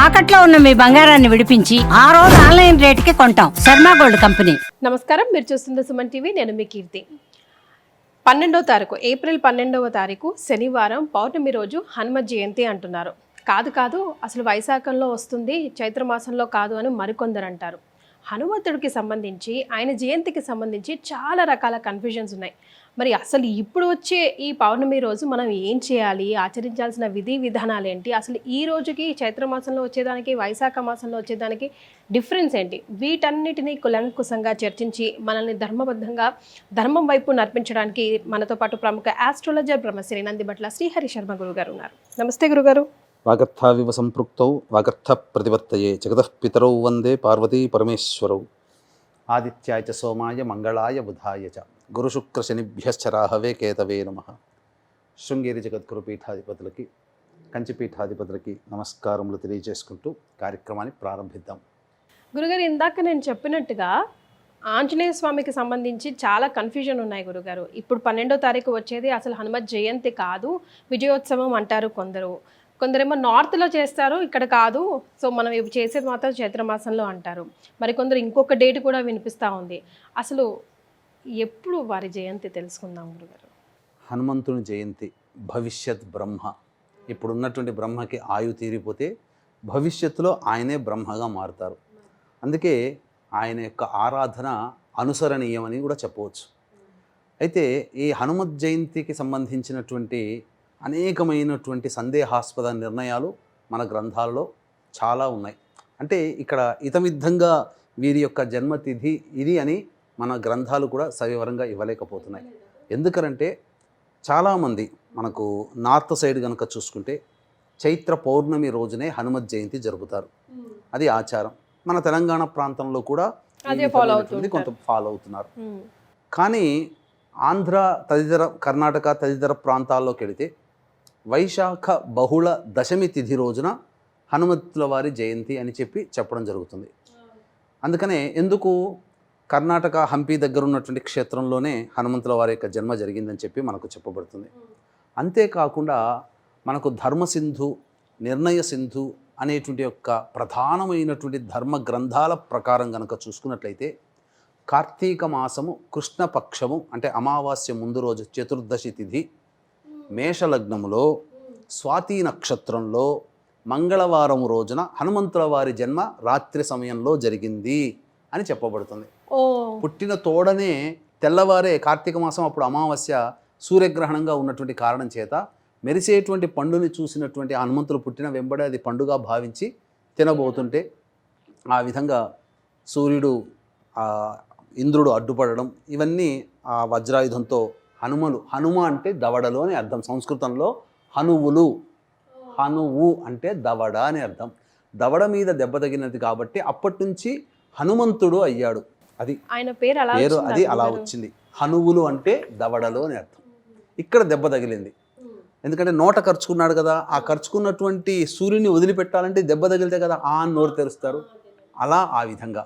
తాకట్లో ఉన్న మీ బంగారాన్ని విడిపించి ఆ రోజు ఆన్లైన్ రేటుకి కొంటాం. Sharma gold company. నమస్కారం, మీరు చూస్తుంది సుమన్ టీవీ. నేను మీ కీర్తి. 12వ తారీఖు ఏప్రిల్ 12వ తారీఖు శనివారం పౌర్ణమి రోజు హనుమ జయంతి అంటున్నారు. కాదు అసలు వైశాఖంలో వస్తుంది, చైత్రమాసంలో కాదు అని మరికొందరు అంటారు. హనుమంతుడికి సంబంధించి ఆయన జయంతికి సంబంధించి చాలా రకాల కన్ఫ్యూజన్స్ ఉన్నాయి. మరి అసలు ఇప్పుడు వచ్చే ఈ పౌర్ణమి రోజు మనం ఏం చేయాలి, ఆచరించాల్సిన విధి విధానాలు ఏంటి, అసలు ఈ రోజుకి చైత్రమాసంలో వచ్చేదానికి వైశాఖ మాసంలో వచ్చేదానికి డిఫరెన్స్ ఏంటి, వీటన్నిటినీ కులంకుశంగా చర్చించి మనల్ని ధర్మబద్ధంగా ధర్మం వైపు నడిపించడానికి మనతో పాటు ప్రముఖ ఆస్ట్రాలజర్ బ్రహ్మశ్రీ నందిబట్ల శ్రీహరి శర్మ గురుగారు ఉన్నారు. నమస్తే గురుగారు. వాగర్థావివ సంపృక్తౌ వాగర్థ ప్రతివర్తయే జగతః పితరౌ వందే పార్వతీ పరమేశ్వరౌ ఆదిత్యాయ చ సోమాయ మంగళాయ బుధాయ చ గురుశుక్ర శనిభ్యశ్చ రాహవే కేతవే నమః. శృంగేరి జగద్గురు పీఠాధిపతులకి, కంచి పీఠాధిపతులకి నమస్కారములు తెలియజేసుకుంటూ కార్యక్రమాన్ని ప్రారంభిద్దాం. గురుగారు, ఇందాక నేను చెప్పినట్టుగా ఆంజనేయ స్వామికి సంబంధించి చాలా కన్ఫ్యూజన్ ఉన్నాయి గురుగారు. ఇప్పుడు 12వ తారీఖు వచ్చేది అసలు హనుమత్ జయంతి కాదు, విజయోత్సవం అంటారు కొందరేమో నార్త్లో చేస్తారు, ఇక్కడ కాదు, సో మనం ఇవి చేసేది మాత్రం చైత్రమాసంలో అంటారు. మరికొందరు ఇంకొక డేట్ కూడా వినిపిస్తూ ఉంది. అసలు ఎప్పుడు వారి జయంతి తెలుసుకుందాం గురుగారు. హనుమంతుని జయంతి భవిష్యత్ బ్రహ్మ. ఇప్పుడున్నటువంటి బ్రహ్మకి ఆయు తీరిపోతే భవిష్యత్తులో ఆయనే బ్రహ్మగా మారుతారు. అందుకే ఆయన యొక్క ఆరాధన అనుసరణీయమని కూడా చెప్పవచ్చు. అయితే ఈ హనుమత్ జయంతికి సంబంధించినటువంటి అనేకమైనటువంటి సందేహాస్పద నిర్ణయాలు మన గ్రంథాలలో చాలా ఉన్నాయి. అంటే ఇక్కడ ఇతమిద్ధంగా వీరి యొక్క జన్మతిథి ఇది అని మన గ్రంథాలు కూడా సవివరంగా ఇవ్వలేకపోతున్నాయి. ఎందుకంటే చాలామంది మనకు నార్త్ సైడ్ కనుక చూసుకుంటే చైత్ర పౌర్ణమి రోజునే హనుమత్ జయంతి జరుపుతారు. అది ఆచారం. మన తెలంగాణ ప్రాంతంలో కూడా కొంత ఫాలో అవుతున్నారు. కానీ ఆంధ్ర తదితర కర్ణాటక తదితర ప్రాంతాల్లోకి వెళితే వైశాఖ బహుళ దశమి తిథి రోజున హనుమంతుల వారి జయంతి అని చెప్పడం జరుగుతుంది. అందుకనే ఎందుకు కర్ణాటక హంపి దగ్గర ఉన్నటువంటి క్షేత్రంలోనే హనుమంతుల వారి యొక్క జన్మ జరిగిందని చెప్పి మనకు చెప్పబడుతుంది. అంతేకాకుండా మనకు ధర్మసింధు, నిర్ణయ సింధు అనేటువంటి యొక్క ప్రధానమైనటువంటి ధర్మ గ్రంథాల ప్రకారం కనుక చూసుకున్నట్లయితే కార్తీక మాసము కృష్ణపక్షము అంటే అమావాస్య ముందు రోజు చతుర్దశి తిథి మేషలగ్నములో స్వాతి నక్షత్రంలో మంగళవారం రోజున హనుమంతుల వారి జన్మ రాత్రి సమయంలో జరిగింది అని చెప్పబడుతుంది. పుట్టిన తోడనే తెల్లవారే కార్తీక మాసం అప్పుడు అమావాస్య సూర్యగ్రహణంగా ఉన్నటువంటి కారణం చేత మెరిసేటువంటి పండుని చూసినటువంటి హనుమంతులు పుట్టిన వెంబడే అది పండుగ భావించి తినబోతుంటే ఆ విధంగా సూర్యుడు ఇంద్రుడు అడ్డుపడడం, ఇవన్నీ ఆ వజ్రాయుధంతో హనుమ అంటే దవడలు అని అర్థం. సంస్కృతంలో హనువు అంటే దవడ అని అర్థం. దవడ మీద దెబ్బ తగినది కాబట్టి అప్పటి నుంచి హనుమంతుడు అయ్యాడు. అది ఆయన పేరు అది అలా వచ్చింది. హనువులు అంటే దవడలు అని అర్థం. ఇక్కడ దెబ్బ తగిలింది ఎందుకంటే నోట ఖర్చుకున్నాడు కదా, ఆ ఖర్చుకున్నటువంటి సూర్యుని వదిలిపెట్టాలంటే దెబ్బ తగిలితే కదా ఆ నోరు తెరుస్తారు. అలా ఆ విధంగా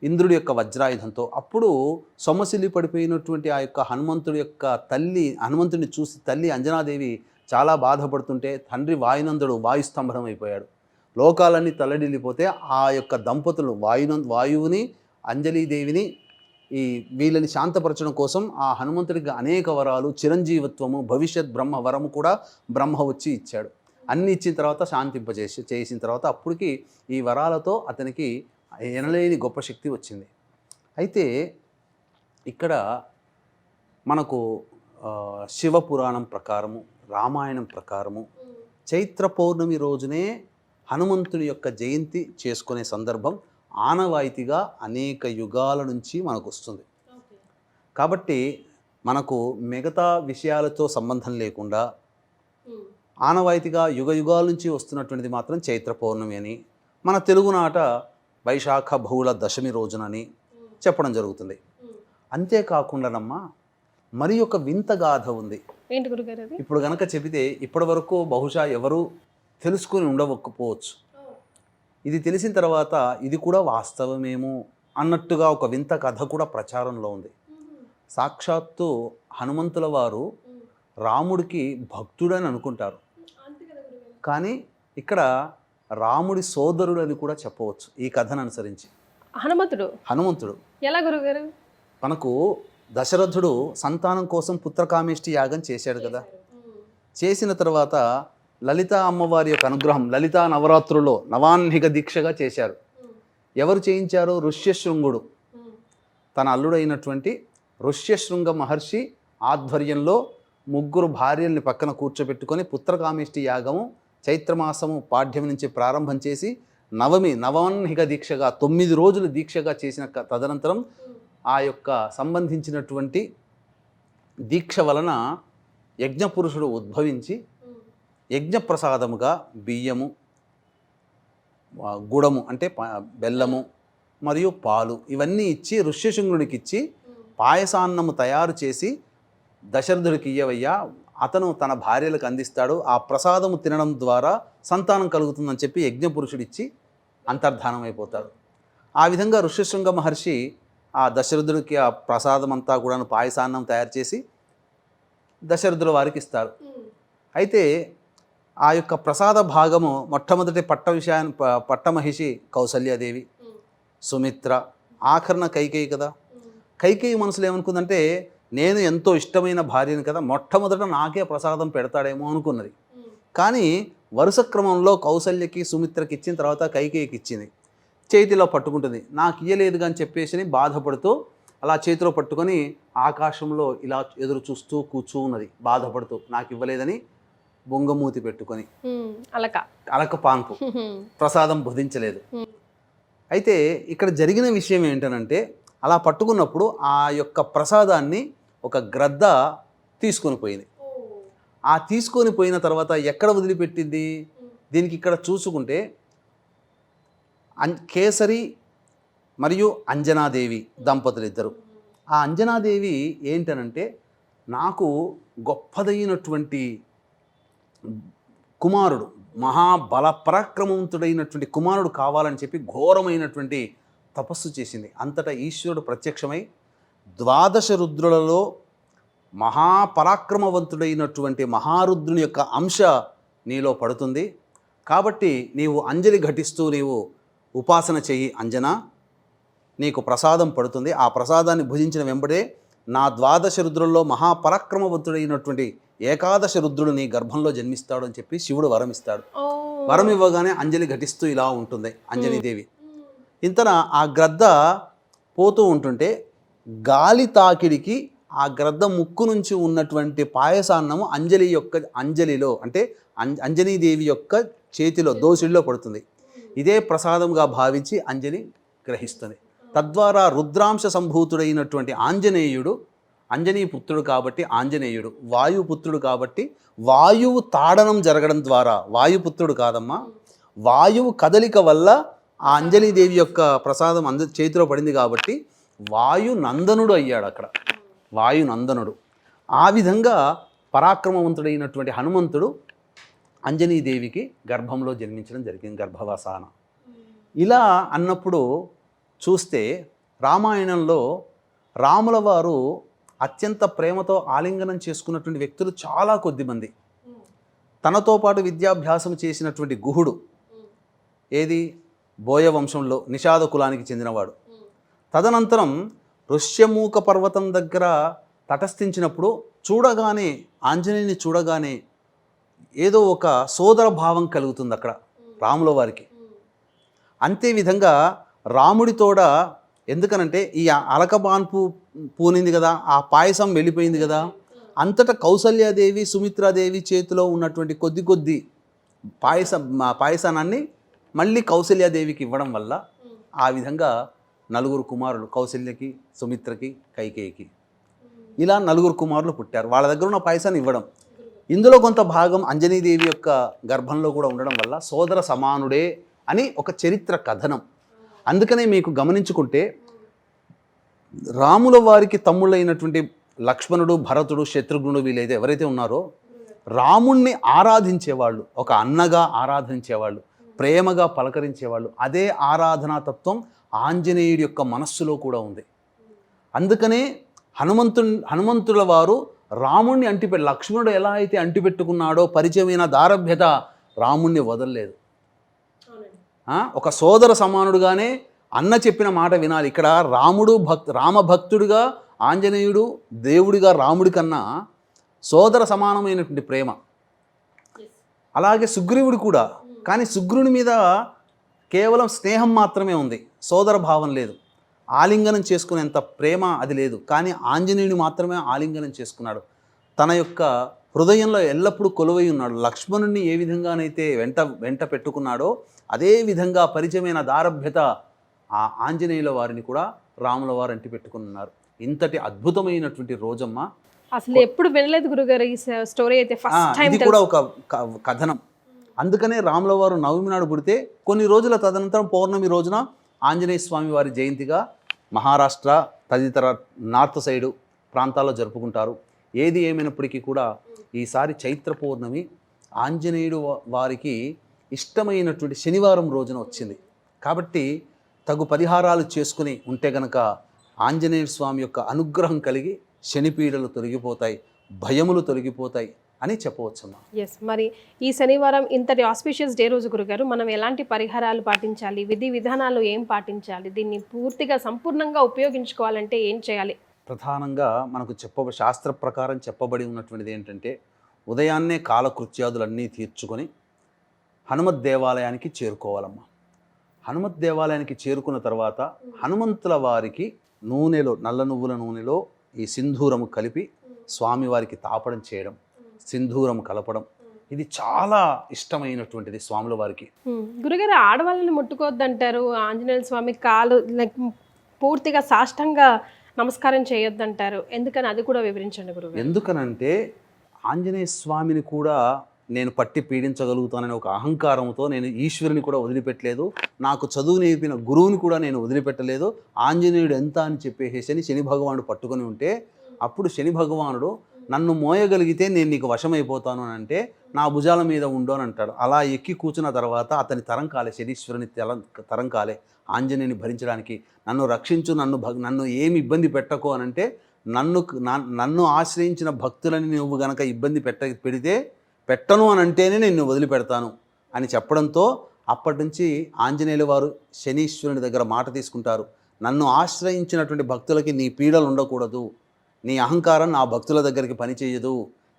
ఇంద్రుడి యొక్క వజ్రాయుధంతో అప్పుడు సొమ్మసిల్లి పడిపోయినటువంటి ఆ యొక్క హనుమంతుడి యొక్క హనుమంతుడిని చూసి తల్లి అంజనాదేవి చాలా బాధపడుతుంటే తండ్రి వాయునందుడు వాయుస్తంభనం అయిపోయాడు. లోకాలన్నీ తల్లడిల్లిపోతే ఆ యొక్క దంపతులు వాయువుని అంజలీదేవిని వీళ్ళని శాంతపరచడం కోసం ఆ హనుమంతుడికి అనేక వరాలు, చిరంజీవత్వము, భవిష్యత్ బ్రహ్మ వరము కూడా బ్రహ్మ వచ్చి ఇచ్చాడు. అన్ని ఇచ్చిన తర్వాత చేసిన తర్వాత అప్పటికి ఈ వరాలతో అతనికి ఎనలేని గొప్ప శక్తి వచ్చింది. అయితే ఇక్కడ మనకు శివపురాణం ప్రకారము, రామాయణం ప్రకారము చైత్ర పౌర్ణమి రోజునే హనుమంతుని యొక్క జయంతి చేసుకునే సందర్భం ఆనవాయితీగా అనేక యుగాల నుంచి మనకు వస్తుంది. కాబట్టి మనకు మిగతా విషయాలతో సంబంధం లేకుండా ఆనవాయితీగా యుగాల నుంచి వస్తున్నటువంటిది మాత్రం చైత్ర పౌర్ణమి అని, మన తెలుగునాట వైశాఖ బహుళ దశమి రోజునని చెప్పడం జరుగుతుంది. అంతేకాకుండానమ్మా మరి ఒక వింత గాథ ఉంది. ఇప్పుడు గనక చెబితే ఇప్పటి వరకు బహుశా ఎవరు తెలుసుకుని ఉండకపోవచ్చు. ఇది తెలిసిన తర్వాత ఇది కూడా వాస్తవమేమో అన్నట్టుగా ఒక వింత కథ కూడా ప్రచారంలో ఉంది. సాక్షాత్తు హనుమంతుల వారు రాముడికి భక్తుడని అనుకుంటారు. కానీ ఇక్కడ రాముడి సోదరుడు అని కూడా చెప్పవచ్చు ఈ కథను అనుసరించి. హనుమంతుడు ఎలా గురుగారు? మనకు దశరథుడు సంతానం కోసం పుత్రకామేష్టి యాగం చేశాడు కదా. చేసిన తర్వాత లలితా అమ్మవారి యొక్క అనుగ్రహం, లలితా నవరాత్రుల్లో నవాన్నిక దీక్షగా చేశారు. ఎవరు చేయించారు? ఋష్యశృంగుడు. తన అల్లుడైనటువంటి ఋష్యశృంగ మహర్షి ఆధ్వర్యంలో 3 భార్యల్ని పక్కన కూర్చోబెట్టుకొని పుత్రకామేష్టి యాగము చైత్రమాసము పాఠ్యం నుంచి ప్రారంభం చేసి నవాన్నిక దీక్షగా 9 రోజులు దీక్షగా చేసిన తదనంతరం ఆ యొక్క సంబంధించినటువంటి దీక్ష వలన యజ్ఞపురుషుడు ఉద్భవించి యజ్ఞప్రసాదముగా బియ్యము, గుడము అంటే బెల్లము మరియు పాలు ఇవన్నీ ఇచ్చి ఋష్యశృంగుడికి ఇచ్చి పాయసాన్నము తయారు చేసి దశరథుడికి ఇయ్యవయ్యా, అతను తన భార్యలకు అందిస్తాడు, ఆ ప్రసాదము తినడం ద్వారా సంతానం కలుగుతుందని చెప్పి యజ్ఞపురుషుడిచ్చి అంతర్ధానం అయిపోతాడు. ఆ విధంగా ఋష్యశృంగ మహర్షి ఆ దశరథుడికి ఆ ప్రసాదం అంతా కూడా పాయసాన్నం తయారు చేసి దశరథుల వారికి ఇస్తారు. అయితే ఆ యొక్క ప్రసాద భాగము మొట్టమొదటి పట్టమహిషి కౌసల్యాదేవి, సుమిత్ర, ఆఖరణ కైకేయి కదా. కైకేయి మనసులో ఏమనుకుందంటే నేను ఎంతో ఇష్టమైన భార్యని కదా, మొట్టమొదట నాకే ప్రసాదం పెడతాడేమో అనుకున్నది. కానీ వరుస క్రమంలో కౌసల్యకి సుమిత్రకి ఇచ్చిన తర్వాత కైకేయికి ఇచ్చింది. చేతిలో పట్టుకుంటుంది, నాకు ఇయ్యలేదు అని చెప్పేసి బాధపడుతూ అలా చేతిలో పట్టుకొని ఆకాశంలో ఇలా ఎదురు చూస్తూ కూర్చున్నది, బాధపడుతూ నాకు ఇవ్వలేదని బొంగమూతి పెట్టుకొని అలక పాన్పు ప్రసాదం భుజించలేదు. అయితే ఇక్కడ జరిగిన విషయం ఏంటనంటే అలా పట్టుకున్నప్పుడు ఆ యొక్క ప్రసాదాన్ని ఒక గ్రద్ద తీసుకొని పోయింది. ఆ తీసుకొని పోయిన తర్వాత ఎక్కడ వదిలిపెట్టింది? దీనికి ఇక్కడ చూసుకుంటే కేసరి మరియు అంజనాదేవి దంపతులు ఇద్దరు. ఆ అంజనాదేవి ఏంటనంటే నాకు గొప్పదైనటువంటి కుమారుడు, మహాబల పరాక్రమవంతుడైనటువంటి కుమారుడు కావాలని చెప్పి ఘోరమైనటువంటి తపస్సు చేసింది. అంతటా ఈశ్వరుడు ప్రత్యక్షమై 12 రుద్రులలో మహాపరాక్రమవంతుడైనటువంటి మహారుద్రుని యొక్క అంశ నీలో పడుతుంది, కాబట్టి నీవు అంజలి ఘటిస్తూ నీవు ఉపాసన చెయ్యి అంజనా, నీకు ప్రసాదం పడుతుంది. ఆ ప్రసాదాన్ని భుజించిన వెంబడే నా 12 రుద్రుల్లో మహాపరాక్రమవంతుడైనటువంటి 11 రుద్రుడు నీ గర్భంలో జన్మిస్తాడు అని చెప్పి శివుడు వరం ఇస్తాడు. వరం ఇవ్వగానే అంజలి ఘటిస్తూ ఇలా ఉంటుంది అంజనీదేవి. ఇంతన ఆ గ్రద్ద పోతూ ఉంటుంటే గాలి తాకిడికి ఆ గ్రద్ద ముక్కు నుంచి ఉన్నటువంటి పాయసాన్నము అంజలిలో అంటే అంజనీదేవి యొక్క చేతిలో దోసిడిలో పడుతుంది. ఇదే ప్రసాదంగా భావించి అంజలి గ్రహిస్తుంది. తద్వారా రుద్రాంశ సంభూతుడైనటువంటి ఆంజనేయుడు, అంజనీపుత్రుడు కాబట్టి ఆంజనేయుడు, వాయుపుత్రుడు కాబట్టి వాయువు తాడనం జరగడం ద్వారా, వాయుపుత్రుడు కాదమ్మా, వాయువు కదలిక వల్ల ఆ అంజనీదేవి యొక్క ప్రసాదం చేతిలో పడింది కాబట్టి వాయునందనుడు అయ్యాడు. అక్కడ వాయునందనుడు. ఆ విధంగా పరాక్రమవంతుడైనటువంటి హనుమంతుడు అంజనీదేవికి గర్భంలో జన్మించడం జరిగింది, గర్భవసాన. ఇలా అన్నప్పుడు చూస్తే రామాయణంలో రాముల వారు అత్యంత ప్రేమతో ఆలింగనం చేసుకున్నటువంటి వ్యక్తులు చాలా కొద్దిమంది. తనతో పాటు విద్యాభ్యాసం చేసినటువంటి గుహుడు, ఏది బోయ వంశంలో నిషాద కులానికి చెందినవాడు. తదనంతరం ఋష్యమూక పర్వతం దగ్గర తటస్థించినప్పుడు చూడగానే ఆంజనేయుని చూడగానే ఏదో ఒక సోదర భావం కలుగుతుంది అక్కడ రాముల వారికి. అంతేవిధంగా రాముడితోడ, ఎందుకనంటే ఈ అలకబాన్పు పూనింది కదా, ఆ పాయసం వెళ్ళిపోయింది కదా, అంతటా కౌసల్యాదేవి సుమిత్రాదేవి చేతిలో ఉన్నటువంటి కొద్ది పాయసానాన్ని మళ్ళీ కౌసల్యాదేవికి ఇవ్వడం వల్ల ఆ విధంగా 4 కుమారులు, కౌసల్యకి, సుమిత్రకి, కైకేయికి, ఇలా 4 కుమారులు పుట్టారు. వాళ్ళ దగ్గర ఉన్న పాయసాన్ని ఇవ్వడం, ఇందులో కొంత భాగం అంజనీదేవి యొక్క గర్భంలో కూడా ఉండడం వల్ల సోదర సమానుడే అని ఒక చరిత్ర కథనం. అందుకనే మీకు గమనించుకుంటే రాముల వారికి తమ్ముళ్ళైనటువంటి లక్ష్మణుడు, భరతుడు, శత్రుఘ్నుడు వీళ్ళైతే ఎవరైతే ఉన్నారో రాముణ్ణి ఆరాధించేవాళ్ళు, ఒక అన్నగా ఆరాధించేవాళ్ళు, ప్రేమగా పలకరించేవాళ్ళు. అదే ఆరాధనా తత్వం ఆంజనేయుడి యొక్క మనస్సులో కూడా ఉంది. అందుకనే హనుమంతుల వారు రాముణ్ణి లక్ష్మణుడు ఎలా అయితే అంటిపెట్టుకున్నాడో పరిచయమైన దారభ్యత రాముణ్ణి వదలలేదు. ఒక సోదర సమానుడుగానే అన్న చెప్పిన మాట వినాలి. ఇక్కడ రామభక్తుడిగా ఆంజనేయుడు దేవుడిగా రాముడి కన్నా సోదర సమానమైనటువంటి ప్రేమ. అలాగే సుగ్రీవుడు కూడా, కానీ సుగ్రీవుని మీద కేవలం స్నేహం మాత్రమే ఉంది, సోదర భావం లేదు, ఆలింగనం చేసుకునేంత ప్రేమ అది లేదు. కానీ ఆంజనేయుడు మాత్రమే ఆలింగనం చేసుకున్నాడు, తన యొక్క హృదయంలో ఎల్లప్పుడూ కొలువై ఉన్నాడు. లక్ష్మణుడిని ఏ విధంగానైతే వెంట పెట్టుకున్నాడో అదే విధంగా పరిచయమైన దారభ్యత ఆ ఆంజనేయుల వారిని కూడా రాముల వారు అంటి పెట్టుకున్నారు. ఇంతటి అద్భుతమైనటువంటి రోజమ్మ. అసలు ఎప్పుడు వినలేదు గురుగారు ఈ స్టోరీ అయితే, ఫస్ట్ టైం. ఇది కూడా ఒక కథనం. అందుకనే రాముల వారు నవమి నాడు పుడితే కొన్ని రోజుల తదనంతరం పౌర్ణమి రోజున ఆంజనేయ స్వామి వారి జయంతిగా మహారాష్ట్ర తదితర నార్త్ సైడు ప్రాంతాల్లో జరుపుకుంటారు. ఏది ఏమైనప్పటికీ కూడా ఈసారి చైత్ర పౌర్ణమి ఆంజనేయుడు వారికి ఇష్టమైనటువంటి శనివారం రోజున వచ్చింది కాబట్టి తగు పరిహారాలు చేసుకుని ఉంటే గనక ఆంజనేయ స్వామి యొక్క అనుగ్రహం కలిగి శనిపీడలు తొలగిపోతాయి, భయములు తొలగిపోతాయి అని చెప్పవచ్చమ్మా. ఎస్, మరి ఈ శనివారం ఇంతటి ఆస్పిషియస్ డే రోజు గురుగారు మనం ఎలాంటి పరిహారాలు పాటించాలి, విధి విధానాలు ఏం పాటించాలి, దీన్ని పూర్తిగా సంపూర్ణంగా ఉపయోగించుకోవాలంటే ఏం చేయాలి? ప్రధానంగా మనకు శాస్త్ర ప్రకారం చెప్పబడి ఉన్నటువంటిది ఏంటంటే ఉదయాన్నే కాలకృత్యాదులన్నీ తీర్చుకొని హనుమత్ దేవాలయానికి చేరుకోవాలమ్మా. హనుమత్ దేవాలయానికి చేరుకున్న తర్వాత హనుమంతుల వారికి నూనెలో, నల్ల నువ్వుల నూనెలో ఈ సింధూరము కలిపి స్వామివారికి తాపడం చేయడం, సింధూరం కలపడం, ఇది చాలా ఇష్టమైనటువంటిది స్వాముల వారికి. గురుగారు, ఆడవాళ్ళని ముట్టుకోవద్దంటారు, ఆంజనేయ స్వామి కాలు పూర్తిగా సాష్టంగా నమస్కారం చేయొద్దంటారు, ఎందుకని అది కూడా వివరించండి గురుగారు. ఎందుకనంటే ఆంజనేయ స్వామిని కూడా నేను పట్టి పీడించగలుగుతానని ఒక అహంకారంతో నేను ఈశ్వరుని కూడా వదిలిపెట్టలేదు, నాకు చదువు నేర్పిన గురువుని కూడా నేను వదిలిపెట్టలేదు. ఆంజనేయుడు ఎంత అని చెప్పేసి శని భగవానుడు పట్టుకొని ఉంటే అప్పుడు శని భగవానుడు నన్ను మోయగలిగితే నేను నీకు వశమైపోతాను అని అంటే నా భుజాల మీద ఉండు అని అంటాడు. అలా ఎక్కి కూర్చున్న తర్వాత అతని తరం కాలే, శనీశ్వరుని తరం కాలే ఆంజనేయుని భరించడానికి. నన్ను రక్షించు, నన్ను ఏమి ఇబ్బంది పెట్టకో అని అంటే నన్ను ఆశ్రయించిన భక్తులని నువ్వు గనక ఇబ్బంది పెట్టను అని అంటేనే నేను వదిలిపెడతాను అని చెప్పడంతో అప్పటి నుంచి ఆంజనేయుల వారు శనీశ్వరుని దగ్గర మాట తీసుకుంటారు. నన్ను ఆశ్రయించినటువంటి భక్తులకి నీ పీడలు ఉండకూడదు, నీ అహంకారం నా భక్తుల దగ్గరికి పనిచేయదు,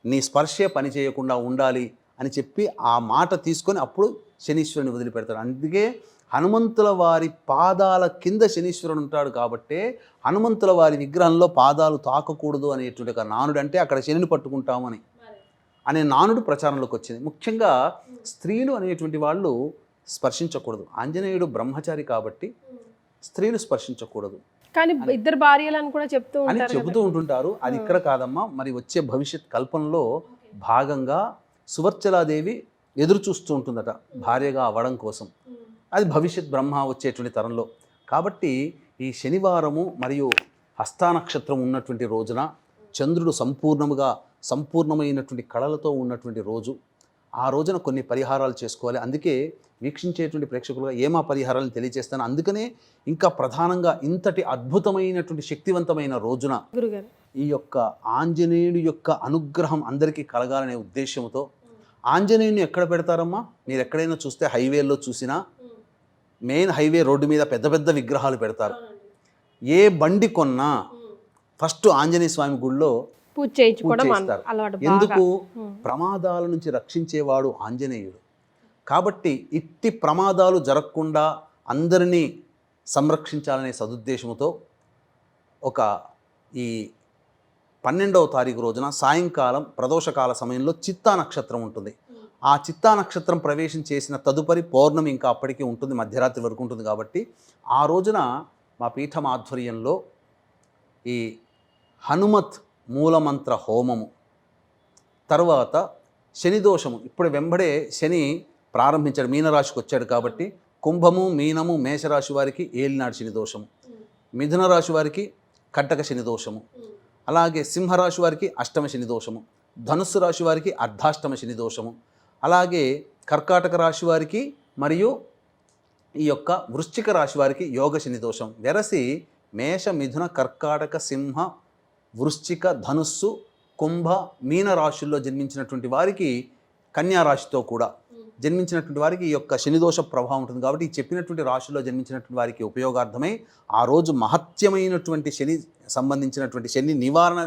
నీ స్పర్శే పని చేయకుండా ఉండాలి అని చెప్పి ఆ మాట తీసుకొని అప్పుడు శనీశ్వరుని వదిలిపెడతాడు. అందుకే హనుమంతుల వారి పాదాల కింద శనీశ్వరుడు ఉంటాడు కాబట్టి హనుమంతుల వారి విగ్రహంలో పాదాలు తాకకూడదు అనేటువంటి ఒక నానుడు, అంటే అక్కడ శనిని పట్టుకుంటామని అనే నానుడు ప్రచారంలోకి వచ్చింది. ముఖ్యంగా స్త్రీలు అనేటువంటి వాళ్ళు స్పర్శించకూడదు. ఆంజనేయుడు బ్రహ్మచారి కాబట్టి స్త్రీలు స్పర్శించకూడదు, కానీ ఇద్దరు భార్యలను కూడా చెబుతూ ఉంటుంటారు. అది ఇక్కడ కాదమ్మా, మరి వచ్చే భవిష్యత్ కల్పనలో భాగంగా సువర్చలాదేవి ఎదురు చూస్తూ ఉంటుందట భార్యగా అవ్వడం కోసం, అది భవిష్యత్ బ్రహ్మ వచ్చేటువంటి తరంలో. కాబట్టి ఈ శనివారము మరియు హస్తా నక్షత్రం ఉన్నటువంటి రోజున చంద్రుడు సంపూర్ణమైనటువంటి కళలతో ఉన్నటువంటి రోజు, ఆ రోజున కొన్ని పరిహారాలు చేసుకోవాలి. అందుకే వీక్షించేటువంటి ప్రేక్షకులుగా ఏమా పరిహారాలను తెలియజేస్తాను. అందుకనే ఇంకా ప్రధానంగా ఇంతటి అద్భుతమైనటువంటి శక్తివంతమైన రోజున ఈ యొక్క ఆంజనేయుడి యొక్క అనుగ్రహం అందరికీ కలగాలనే ఉద్దేశంతో ఆంజనేయుని ఎక్కడ పెడతారమ్మా? మీరు ఎక్కడైనా చూస్తే హైవేల్లో చూసినా మెయిన్ హైవే రోడ్డు మీద పెద్ద పెద్ద విగ్రహాలు పెడతారు. ఏ బండి కొన్నా ఫస్ట్ ఆంజనేయ స్వామి గుడిలో పూజ చేస్తారు. ఎందుకు? ప్రమాదాల నుంచి రక్షించేవాడు ఆంజనేయుడు కాబట్టి ఇట్టి ప్రమాదాలు జరగకుండా అందరినీ సంరక్షించాలనే సదుద్దేశంతో ఈ 12వ తారీఖు రోజున సాయంకాలం ప్రదోషకాల సమయంలో చిత్తా నక్షత్రం ఉంటుంది. ఆ చిత్తా నక్షత్రం ప్రవేశం చేసిన తదుపరి పౌర్ణమి ఇంకా అప్పటికి ఉంటుంది, మధ్యరాత్రి వరకు ఉంటుంది. కాబట్టి ఆ రోజున మా పీఠం ఆధ్వర్యంలో ఈ హనుమత్ మూలమంత్ర హోమము, తర్వాత శని దోషము, ఇప్పుడు వెంబడే శని ప్రారంభించాడు, మీనరాశికి వచ్చాడు కాబట్టి కుంభము, మీనము, మేషరాశి వారికి ఏలినాడు శని దోషము, మిథున రాశి వారికి కట్టక శని దోషము, అలాగే సింహరాశి వారికి అష్టమ శని దోషము, ధనుస్సు రాశి వారికి అర్ధాష్టమ శని దోషము, అలాగే కర్కాటక రాశి వారికి మరియు ఈ యొక్క వృశ్చిక రాశి వారికి యోగ శని దోషం. వెరసి మేష, మిథున, కర్కాటక, సింహ, వృశ్చిక, ధనుస్సు, కుంభ, మీన రాశుల్లో జన్మించినటువంటి వారికి కన్యా రాశితో కూడా జన్మించినటువంటి వారికి ఈ యొక్క శనిదోష ప్రభావం ఉంటుంది. కాబట్టి ఈ చెప్పినటువంటి రాశుల్లో జన్మించినటువంటి వారికి ఉపయోగార్థమై ఆ రోజు మహత్యమైనటువంటి శని సంబంధించినటువంటి శని నివారణ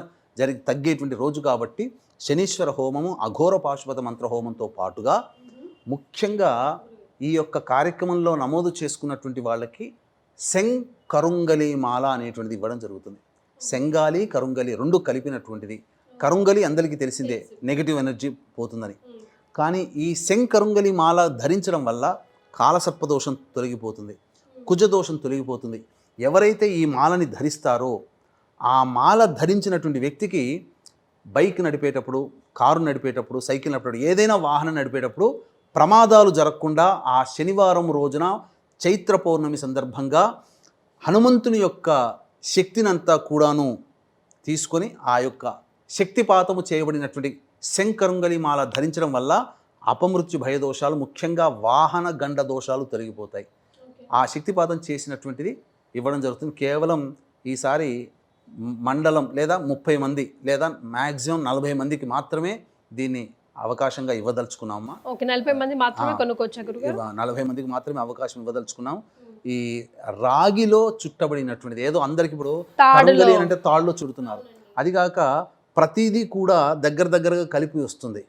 తగ్గేటువంటి రోజు కాబట్టి శనీశ్వర హోమము, అఘోర పాశుపత మంత్ర హోమంతో పాటుగా ముఖ్యంగా ఈ యొక్క కార్యక్రమంలో నమోదు చేసుకున్నటువంటి వాళ్ళకి కరుంగలి మాల అనేటువంటిది ఇవ్వడం జరుగుతుంది. శంగాలి కరుంగలి రెండు కలిపినటువంటిది. కరుంగలి అందరికీ తెలిసిందే, నెగిటివ్ ఎనర్జీ పోతుందని. కానీ ఈ కరుంగలి మాల ధరించడం వల్ల కాలసర్పదోషం తొలగిపోతుంది, కుజదోషం తొలగిపోతుంది. ఎవరైతే ఈ మాలని ధరిస్తారో ఆ మాల ధరించినటువంటి వ్యక్తికి బైక్ నడిపేటప్పుడు, కారు నడిపేటప్పుడు, సైకిల్ నడిపేటప్పుడు, ఏదైనా వాహనం నడిపేటప్పుడు ప్రమాదాలు జరగకుండా ఆ శనివారం రోజున చైత్ర పౌర్ణమి సందర్భంగా హనుమంతుని యొక్క శక్తినంతా కూడాను తీసుకొని ఆ యొక్క శక్తిపాతము చేయబడినటువంటి శంకరుంగలి మాల ధరించడం వల్ల అపమృత్యు భయదోషాలు, ముఖ్యంగా వాహన గండ దోషాలు తొలగిపోతాయి. ఆ శక్తిపాతం చేసినటువంటిది ఇవ్వడం జరుగుతుంది. కేవలం ఈసారి మండలం లేదా 30 మంది లేదా మ్యాక్సిమం 40 మందికి మాత్రమే దీన్ని అవకాశంగా ఇవ్వదలుచుకున్నామా. ఓకే, 40 మంది మాత్రమే కొనుక్కోవచ్చా గురుగారు? 40 మందికి మాత్రమే అవకాశం ఇవ్వదలుచుకున్నాం. ఈ రాగిలో చుట్టబడినటువంటిది, ఏదో అందరికి ఇప్పుడు కరుంగలి అంటే తాళ్ళలో చుడుతున్నారు, అది కాక ప్రతిదీ కూడా దగ్గరగా కలిపి వస్తుంది.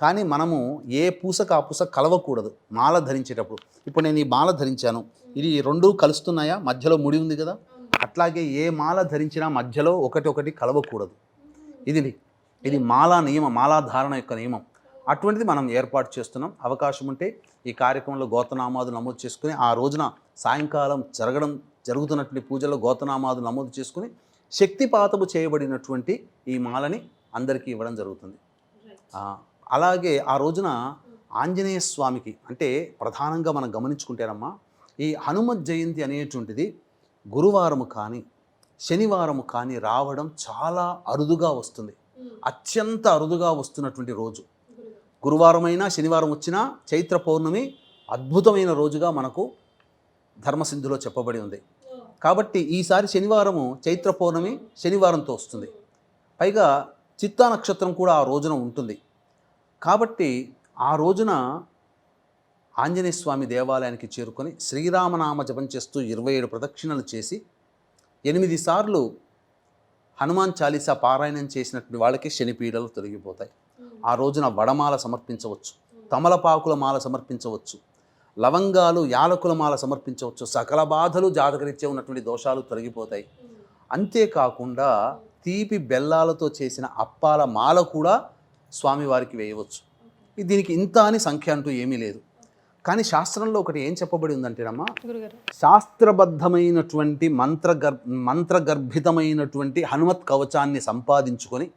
కానీ మనము ఏ పూసకు ఆ పూస కలవకూడదు మాల ధరించేటప్పుడు. ఇప్పుడు నేను ఈ మాల ధరించాను, ఇది రెండు కలుస్తున్నాయా? మధ్యలో ముడి ఉంది కదా. అట్లాగే ఏ మాల ధరించినా మధ్యలో ఒకటి కలవకూడదు. ఇది మాలా నియమం, మాలాధారణ యొక్క నియమం. అటువంటిది మనం ఏర్పాటు చేస్తున్నాం. అవకాశం ఉంటే ఈ కార్యక్రమంలో గోత్రనామాదులు నమోదు చేసుకుని ఆ రోజున సాయంకాలం జరుగుతున్నటువంటి పూజల్లో గోత్రనామాదులు నమోదు చేసుకుని శక్తిపాతము చేయబడినటువంటి ఈ మాలని అందరికీ ఇవ్వడం జరుగుతుంది. అలాగే ఆ రోజున ఆంజనేయ స్వామికి, అంటే ప్రధానంగా మనం గమనించుకుంటేనమ్మా, ఈ హనుమత్ జయంతి అనేటువంటిది గురువారము కానీ శనివారము కానీ రావడం చాలా అరుదుగా వస్తుంది. అత్యంత అరుదుగా వస్తున్నటువంటి రోజు గురువారమైనా శనివారం వచ్చినా చైత్ర పౌర్ణమి అద్భుతమైన రోజుగా మనకు ధర్మసింధులో చెప్పబడి ఉంది. కాబట్టి ఈసారి శనివారము చైత్ర పౌర్ణమి శనివారంతో వస్తుంది. పైగా చిత్తా నక్షత్రం కూడా ఆ రోజున ఉంటుంది. కాబట్టి ఆ రోజున ఆంజనేయ స్వామి దేవాలయానికి చేరుకొని శ్రీరామనామ జపం చేస్తూ 27 ప్రదక్షిణలు చేసి 8 సార్లు హనుమాన్ చాలీసా పారాయణం చేసినటువంటి వాళ్ళకి శనిపీడలు తొలగిపోతాయి. ఆ రోజున వడమాల సమర్పించవచ్చు, తమలపాకుల మాల సమర్పించవచ్చు, లవంగాలు యాలకుల మాల సమర్పించవచ్చు. సకల బాధలు జాతకరీత్యా ఉన్నటువంటి దోషాలు తొలగిపోతాయి. అంతేకాకుండా తీపి బెల్లాలతో చేసిన అప్పాల మాల కూడా స్వామివారికి వేయవచ్చు. దీనికి ఇంత అని సంఖ్య అంటూ ఏమీ లేదు. కానీ శాస్త్రంలో ఒకటి ఏం చెప్పబడి ఉందంటేనమ్మా, శాస్త్రబద్ధమైనటువంటి మంత్రగర్భితమైనటువంటి హనుమత్ కవచాన్ని సంపాదించుకొని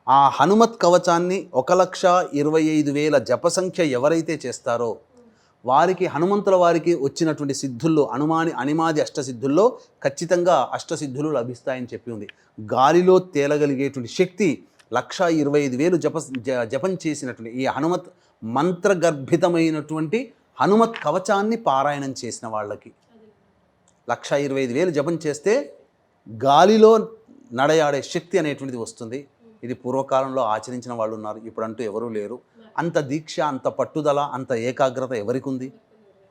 ఆ హనుమత్ కవచాన్ని 1,25,000 జపసంఖ్య ఎవరైతే చేస్తారో వారికి హనుమంతుల వారికి వచ్చినటువంటి సిద్ధుల్లో అనిమాది అష్టసిద్ధుల్లో ఖచ్చితంగా అష్టసిద్ధులు లభిస్తాయని చెప్పి ఉంది. గాలిలో తేలగలిగేటువంటి శక్తి 1,25,000 జపం చేసినటువంటి ఈ హనుమత్ మంత్రగర్భితమైనటువంటి హనుమత్ కవచాన్ని పారాయణం చేసిన వాళ్ళకి 1,25,000 జపం చేస్తే గాలిలో నడయాడే శక్తి అనేటువంటిది వస్తుంది. ఇది పూర్వకాలంలో ఆచరించిన వాళ్ళు ఉన్నారు, ఇప్పుడంటూ ఎవరూ లేరు. అంత దీక్ష, అంత పట్టుదల, అంత ఏకాగ్రత ఎవరికి ఉంది?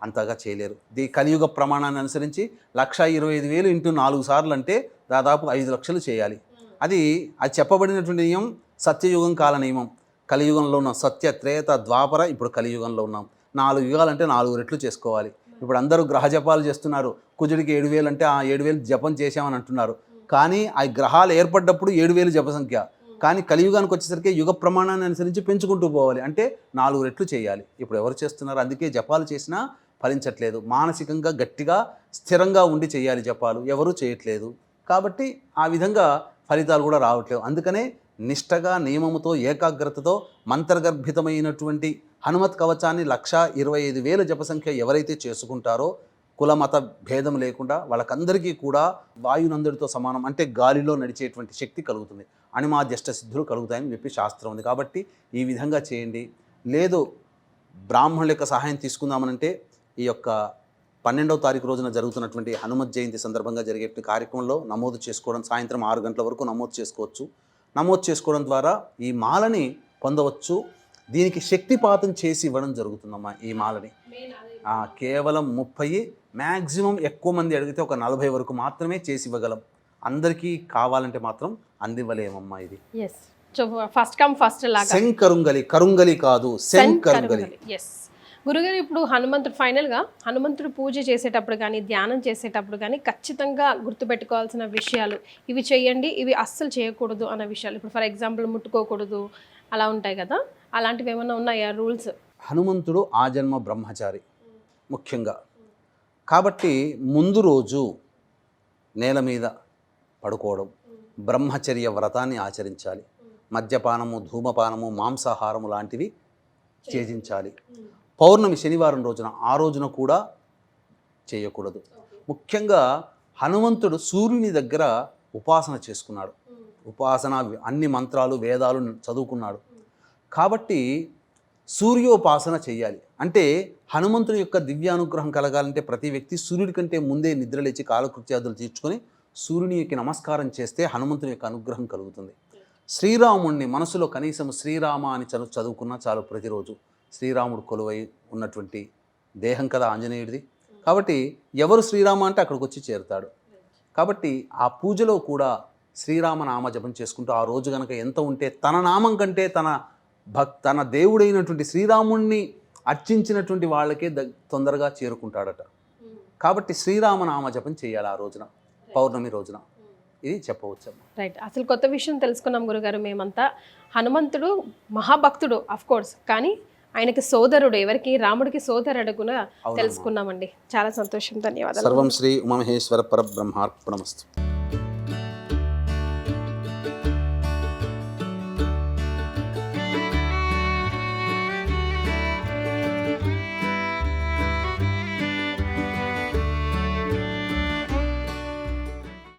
అంతగా చేయలేరు. కలియుగ ప్రమాణాన్ని అనుసరించి 1,25,000 ఇంటూ 4 సార్లు అంటే దాదాపు 5 లక్షలు చేయాలి. అది చెప్పబడినటువంటి నియమం సత్యయుగం కాల నియమం. కలియుగంలో ఉన్నాం, సత్య త్రేత ద్వాపర, ఇప్పుడు కలియుగంలో ఉన్నాం. 4 యుగాలంటే 4 రెట్లు చేసుకోవాలి. ఇప్పుడు అందరూ గ్రహ జపాలు చేస్తున్నారు. కుజుడికి 7,000 అంటే 7,000 జపం చేశామని అంటున్నారు. కానీ ఆ గ్రహాలు ఏర్పడ్డప్పుడు 7,000 జప సంఖ్య. కానీ కలియుగానికి వచ్చేసరికి యుగ ప్రమాణాన్ని అనుసరించి పెంచుకుంటూ పోవాలి, అంటే 4 రెట్లు చేయాలి. ఇప్పుడు ఎవరు చేస్తున్నారు? అందుకే జపాలు చేసినా ఫలించట్లేదు. మానసికంగా గట్టిగా స్థిరంగా ఉండి చేయాలి జపాలు, ఎవరూ చేయట్లేదు. కాబట్టి ఆ విధంగా ఫలితాలు కూడా రావట్లేదు. అందుకనే నిష్టగా, నియమముతో, ఏకాగ్రతతో మంత్రగర్భితమైనటువంటి హనుమత్ కవచాన్ని 1,25,000 జపసంఖ్య ఎవరైతే చేసుకుంటారో కులమత భేదం లేకుండా వాళ్ళకందరికీ కూడా వాయునందుడితో సమానం, అంటే గాలిలో నడిచేటువంటి శక్తి కలుగుతుంది. అనిమాద్యష్ట సిద్ధులు కలుగుతాయని చెప్పి శాస్త్రం ఉంది. కాబట్టి ఈ విధంగా చేయండి. లేదు బ్రాహ్మణుల యొక్క సహాయం తీసుకుందామనంటే ఈ యొక్క 12వ తారీఖు రోజున జరుగుతున్నటువంటి హనుమత్ జయంతి సందర్భంగా జరిగే కార్యక్రమంలో నమోదు చేసుకోవడం, సాయంత్రం 6 గంటల వరకు నమోదు చేసుకోవచ్చు. నమోదు చేసుకోవడం ద్వారా ఈ మాలని పొందవచ్చు. దీనికి శక్తిపాతం చేసి ఇవ్వడం జరుగుతుందమ్మా ఈ మాలని. కేవలం 30, మ్యాక్సిమం ఎక్కువ మంది అడిగితే ఒక 40 వరకు మాత్రమే చేసి ఇవ్వగలం. అందరికీ కావాలంటే మాత్రం అందివ్వలేమమ్మా ఇది. Yes, so first come first లాగా. శంకరుంగలి, కరుంగలి కాదు, శంకరుంగలి. ఎస్ గురుగారు, ఇప్పుడు హనుమంతుడు ఫైనల్గా హనుమంతుడు పూజ చేసేటప్పుడు కానీ ధ్యానం చేసేటప్పుడు కానీ ఖచ్చితంగా గుర్తుపెట్టుకోవాల్సిన విషయాలు ఇవి చేయండి, ఇవి అస్సలు చేయకూడదు అన్న విషయాలు. ఇప్పుడు ఫర్ ఎగ్జాంపుల్ ముట్టుకోకూడదు అలా ఉంటాయి కదా, అలాంటివి ఏమైనా ఉన్నాయా రూల్స్? హనుమంతుడు ఆజన్మ బ్రహ్మచారి ముఖ్యంగా, కాబట్టి ముందు రోజు నేల మీద పడుకోవడం, బ్రహ్మచర్య వ్రతాన్ని ఆచరించాలి. మద్యపానము, ధూమపానము, మాంసాహారము లాంటివి త్యజించాలి. పౌర్ణమి శనివారం రోజున, ఆ రోజున కూడా చేయకూడదు. ముఖ్యంగా హనుమంతుడు సూర్యుని దగ్గర ఉపాసన చేసుకున్నాడు. ఉపాసన అన్ని మంత్రాలు వేదాలు చదువుకున్నాడు. కాబట్టి సూర్యోపాసన చేయాలి. అంటే హనుమంతుని యొక్క దివ్యానుగ్రహం కలగాలంటే ప్రతి వ్యక్తి సూర్యుడి కంటే ముందే నిద్రలేచి కాలకృత్యాదులు తీర్చుకొని సూర్యునికి నమస్కారం చేస్తే హనుమంతుని యొక్క అనుగ్రహం కలుగుతుంది. శ్రీరాముణ్ణి మనసులో కనీసం శ్రీరామ అని చదువుకున్నా చాలు. ప్రతిరోజు శ్రీరాముడు కొలువై ఉన్నటువంటి దేహం కదా ఆంజనేయుడిది. కాబట్టి ఎవరు శ్రీరామ అంటే అక్కడికి వచ్చి చేరుతాడు. కాబట్టి ఆ పూజలో కూడా శ్రీరామ నామ జపం చేసుకుంటూ ఆ రోజు కనుక ఎంత ఉంటే తన నామం కంటే తన దేవుడైనటువంటి శ్రీరాముణ్ణి అర్చించినటువంటి వాళ్ళకే తొందరగా చేరుకుంటాడట. కాబట్టి శ్రీరామ నామ జపం చేయాలి ఆ రోజున, పౌర్ణమి రోజున. ఇది చెప్పవచ్చు. రైట్, అసలు కొత్త విషయం తెలుసుకున్నాం గురుగారు మేమంతా. హనుమంతుడు మహాభక్తుడు అఫ్ కోర్స్, కానీ ఆయనకి సోదరుడు, ఎవరికి రాముడికి సోదరుడు కూడా తెలుసుకున్నామండి. చాలా సంతోషం, ధన్యవాదాలు. సర్వం శ్రీ ఉమామహేశ్వర పరబ్రహ్మార్పణమస్తు.